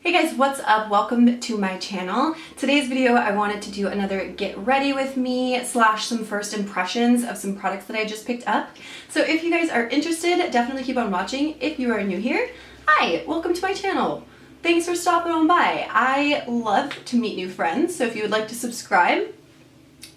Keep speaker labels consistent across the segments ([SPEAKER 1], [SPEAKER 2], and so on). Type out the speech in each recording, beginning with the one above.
[SPEAKER 1] Hey guys, what's up? Welcome to my channel. Today's video I wanted to do another get ready with me / some first impressions of some products that I just picked up. So if you guys are interested, definitely keep on watching. If you are new here, hi, welcome to my channel. Thanks for stopping on by. I love to meet new friends, so if you would like to subscribe,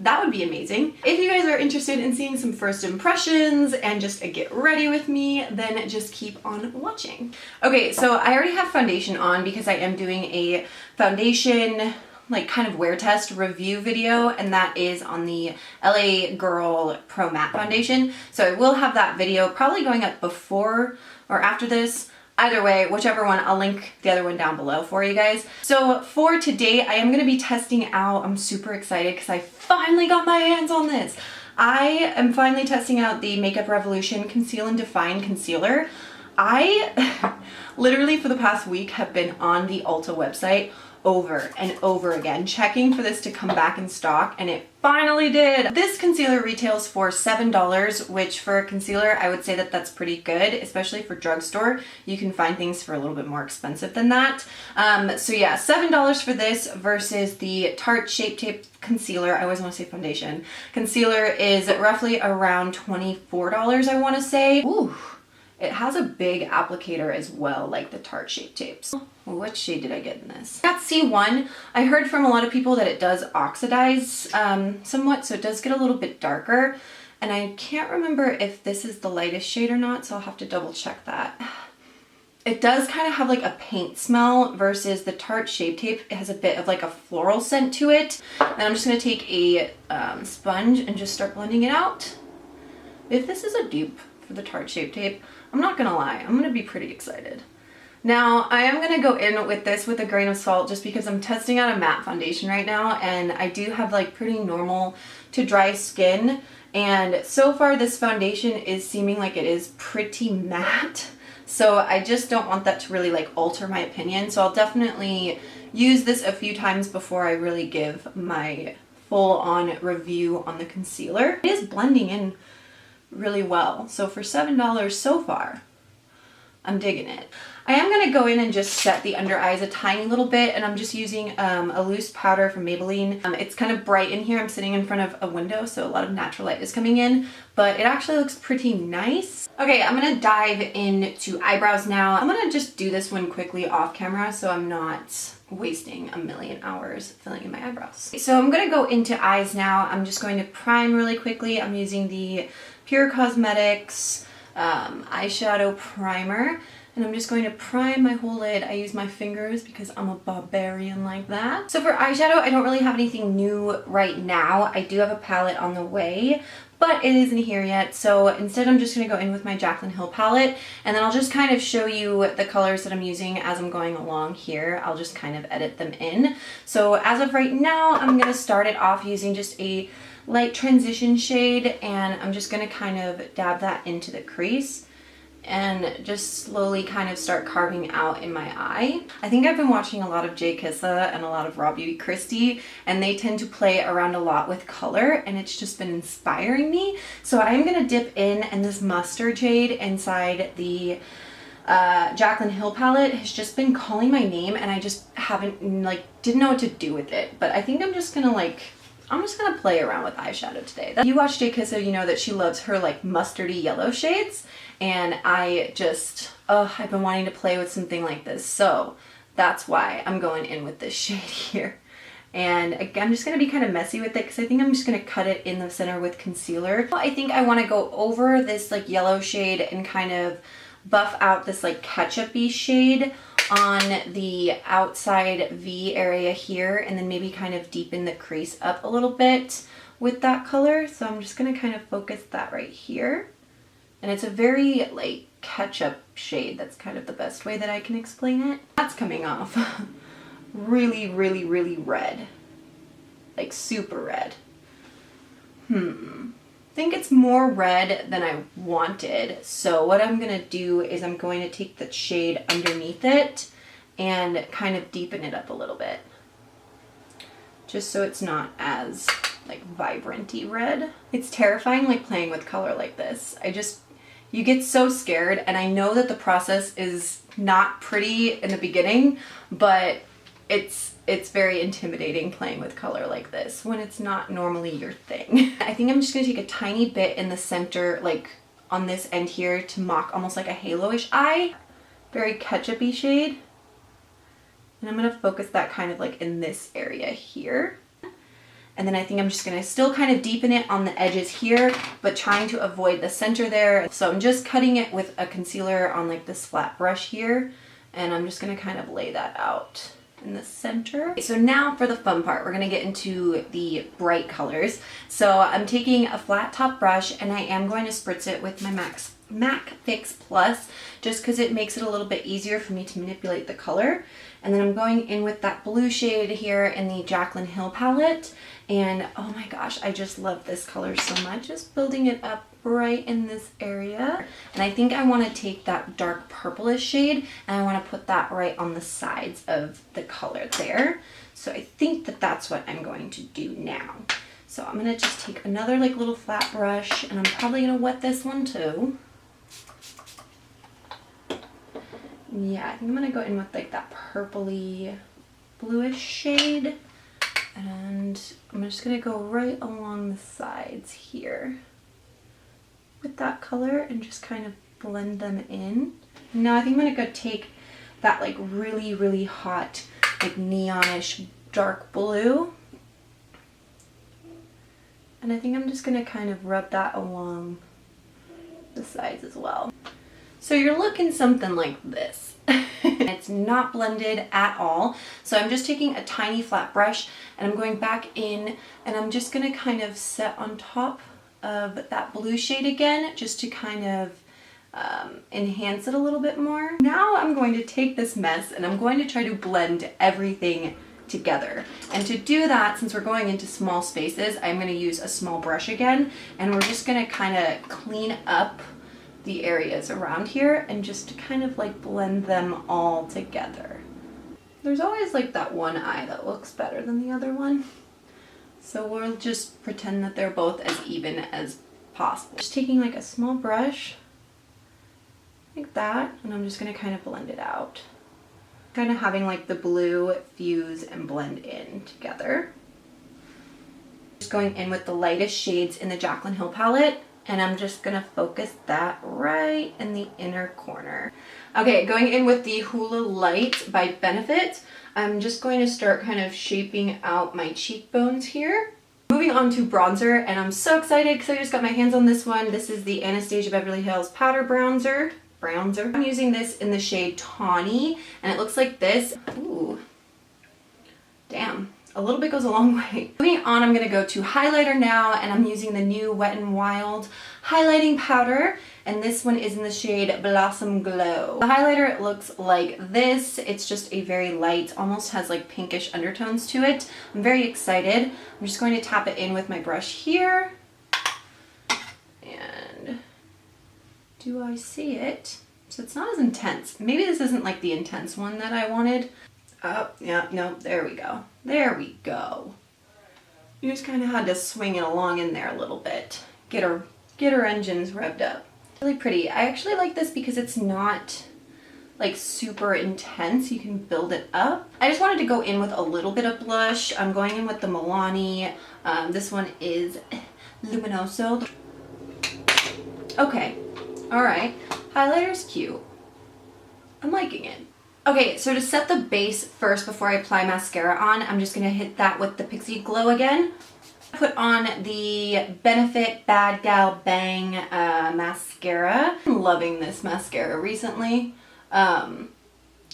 [SPEAKER 1] that would be amazing. If you guys are interested in seeing some first impressions and just a get ready with me, then just keep on watching. Okay, so I already have foundation on because I am doing a foundation kind of wear test review video, and that is on the LA Girl Pro Matte Foundation. So I will have that video probably going up before or after this. Either way, whichever one, I'll link the other one down below for you guys. So for today, I am going to be testing out, I'm super excited because I finally got my hands on this. I am finally testing out the Makeup Revolution Conceal and Define Concealer. I literally for the past week have been on the Ulta website over and over again checking for this to come back in stock, and it finally did. This concealer retails for $7, which for a concealer I would say that that's pretty good, especially for drugstore. You can find things for a little bit more expensive than that. So yeah, $7 for this versus the Tarte Shape Tape concealer. I always want to say foundation. Concealer is roughly around $24, I want to say. Ooh. It has a big applicator as well, like the Tarte Shape Tapes. What shade did I get in this? I got C1. I heard from a lot of people that it does oxidize somewhat, so it does get a little bit darker. And I can't remember if this is the lightest shade or not, so I'll have to double check that. It does kind of have like a paint smell versus the Tarte Shape Tape. It has a bit of like a floral scent to it. And I'm just going to take a sponge and just start blending it out. If this is a dupe for the Tarte Shape Tape, I'm not gonna lie, I'm gonna be pretty excited. Now, I am gonna go in with this with a grain of salt just because I'm testing out a matte foundation right now, and I do have like pretty normal to dry skin, and so far this foundation is seeming like it is pretty matte, so I just don't want that to really like alter my opinion. So I'll definitely use this a few times before I really give my full-on review on the concealer. It is blending in really well. So for $7 so far, I'm digging it. I am going to go in and just set the under eyes a tiny little bit, and I'm just using a loose powder from Maybelline. It's kind of bright in here. I'm sitting in front of a window, so a lot of natural light is coming in, but it actually looks pretty nice. Okay, I'm going to dive into eyebrows now. I'm going to just do this one quickly off camera so I'm not wasting a million hours filling in my eyebrows. So I'm going to go into eyes now. I'm just going to prime really quickly. I'm using the Pure Cosmetics eyeshadow primer, and I'm just going to prime my whole lid. I use my fingers because I'm a barbarian like that. So for eyeshadow, I don't really have anything new right now. I do have a palette on the way, but it isn't here yet. So instead I'm just going to go in with my Jaclyn Hill palette, and then I'll just kind of show you the colors that I'm using as I'm going along here. I'll just kind of edit them in. So as of right now, I'm going to start it off using just a light transition shade, and I'm just going to kind of dab that into the crease and just slowly kind of start carving out in my eye. I think I've been watching a lot of Jay Kissa and a lot of Raw Beauty Kristi, and they tend to play around a lot with color, and it's just been inspiring me. So I'm going to dip in this mustard shade inside the Jaclyn Hill palette has just been calling my name, and I just haven't didn't know what to do with it. But I think I'm just gonna play around with eyeshadow today. You watch Jay Kissa, you know that she loves her like mustardy yellow shades, and I just, I've been wanting to play with something like this, so that's why I'm going in with this shade here. And again, I'm just going to be kind of messy with it because I think I'm just going to cut it in the center with concealer. I think I want to go over this like yellow shade and kind of buff out this like ketchup-y shade on the outside V area here, and then maybe kind of deepen the crease up a little bit with that color. So I'm just going to kind of focus that right here. And it's a very like ketchup shade. That's kind of the best way that I can explain it. That's coming off really, really, really red. Like super red. I think it's more red than I wanted. So what I'm going to do is I'm going to take the shade underneath it and kind of deepen it up a little bit. Just so it's not as like vibrant-y red. It's terrifying like playing with color like this. You get so scared, and I know that the process is not pretty in the beginning, but it's very intimidating playing with color like this when it's not normally your thing. I think I'm just gonna take a tiny bit in the center, like on this end here, to mock almost like a halo-ish eye. Very ketchup-y shade. And I'm gonna focus that kind of like in this area here. And then I think I'm just gonna still kind of deepen it on the edges here, but trying to avoid the center there. So I'm just cutting it with a concealer on like this flat brush here, and I'm just gonna kind of lay that out in the center. Okay, so now for the fun part, we're gonna get into the bright colors. So I'm taking a flat top brush and I am going to spritz it with my MAC Fix Plus, just because it makes it a little bit easier for me to manipulate the color. And then I'm going in with that blue shade here in the Jaclyn Hill palette. And oh my gosh, I just love this color so much. Just building it up right in this area. And I think I want to take that dark purplish shade and I want to put that right on the sides of the color there. So I think that that's what I'm going to do now. So I'm going to just take another like little flat brush, and I'm probably going to wet this one too. Yeah, I think I'm going to go in with like that purpley bluish shade. And I'm just going to go right along the sides here with that color and just kind of blend them in. Now I think I'm going to go take that like really, really hot, like neonish dark blue. And I think I'm just going to kind of rub that along the sides as well. So you're looking something like this. It's not blended at all. So I'm just taking a tiny flat brush and I'm going back in and I'm just going to kind of set on top of that blue shade again, just to kind of enhance it a little bit more. Now I'm going to take this mess and I'm going to try to blend everything together. And to do that, since we're going into small spaces, I'm going to use a small brush again, and we're just going to kind of clean up the areas around here and just to kind of like blend them all together. There's always like that one eye that looks better than the other one. So we'll just pretend that they're both as even as possible. Just taking like a small brush like that, and I'm just gonna kind of blend it out. Kind of having like the blue fuse and blend in together. Just going in with the lightest shades in the Jaclyn Hill palette, and I'm just gonna focus that right in the inner corner. Okay, going in with the Hula Light by Benefit, I'm just going to start kind of shaping out my cheekbones here. Moving on to bronzer, and I'm so excited because I just got my hands on this one. This is the Anastasia Beverly Hills Powder Bronzer. I'm using this in the shade Tawny, and it looks like this. Ooh, damn. A little bit goes a long way. Moving on, I'm going to go to highlighter now, and I'm using the new Wet n Wild highlighting powder, and this one is in the shade Blossom Glow. The highlighter looks like this. It's just a very light, almost has like pinkish undertones to it. I'm very excited. I'm just going to tap it in with my brush here. And do I see it? So it's not as intense. Maybe this isn't like the intense one that I wanted. Oh, yeah, no, there we go. There we go. You just kind of had to swing it along in there a little bit. Get her engines revved up. Really pretty. I actually like this because it's not like super intense. You can build it up. I just wanted to go in with a little bit of blush. I'm going in with the Milani. This one is Luminoso. Okay, all right. Highlighter's cute. I'm liking it. Okay, so to set the base first before I apply mascara on, I'm just gonna hit that with the Pixie Glow again. Put on the Benefit Bad Gal Bang mascara. I'm loving this mascara recently. And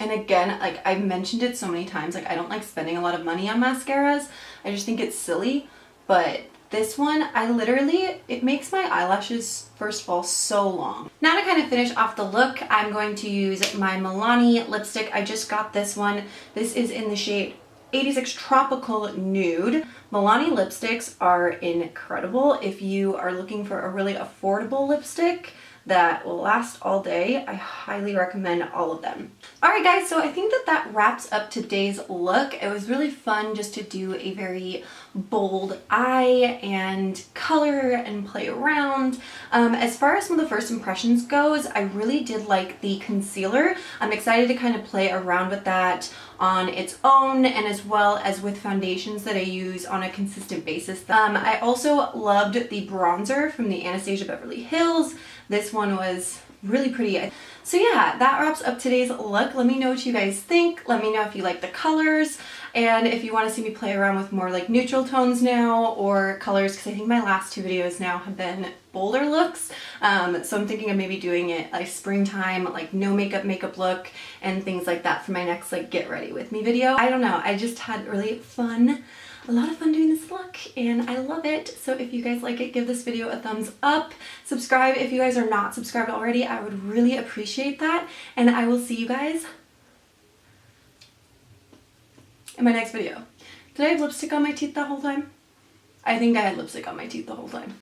[SPEAKER 1] again, like I've mentioned it so many times, like I don't like spending a lot of money on mascaras. I just think it's silly, but this one, it makes my eyelashes, first of all, so long. Now to kind of finish off the look, I'm going to use my Milani lipstick. I just got this one. This is in the shade 86 Tropical Nude. Milani lipsticks are incredible. If you are looking for a really affordable lipstick, that will last all day. I highly recommend all of them. Alright guys, so I think that wraps up today's look. It was really fun just to do a very bold eye and color and play around. As far as some of the first impressions goes, I really did like the concealer. I'm excited to kind of play around with that on its own and as well as with foundations that I use on a consistent basis. I also loved the bronzer from the Anastasia Beverly Hills. This one was really pretty. So yeah, that wraps up today's look. Let me know what you guys think. Let me know if you like the colors and if you want to see me play around with more like neutral tones now or colors, because I think my last two videos now have been bolder looks. So I'm thinking of maybe doing it like springtime, like no makeup look and things like that for my next like get ready with me video. I don't know, I just had really a lot of fun doing this look and I love it. So if you guys like it, give this video a thumbs up. Subscribe if you guys are not subscribed already. I would really appreciate that. And I will see you guys in my next video. Did I have lipstick on my teeth the whole time? I think I had lipstick on my teeth the whole time.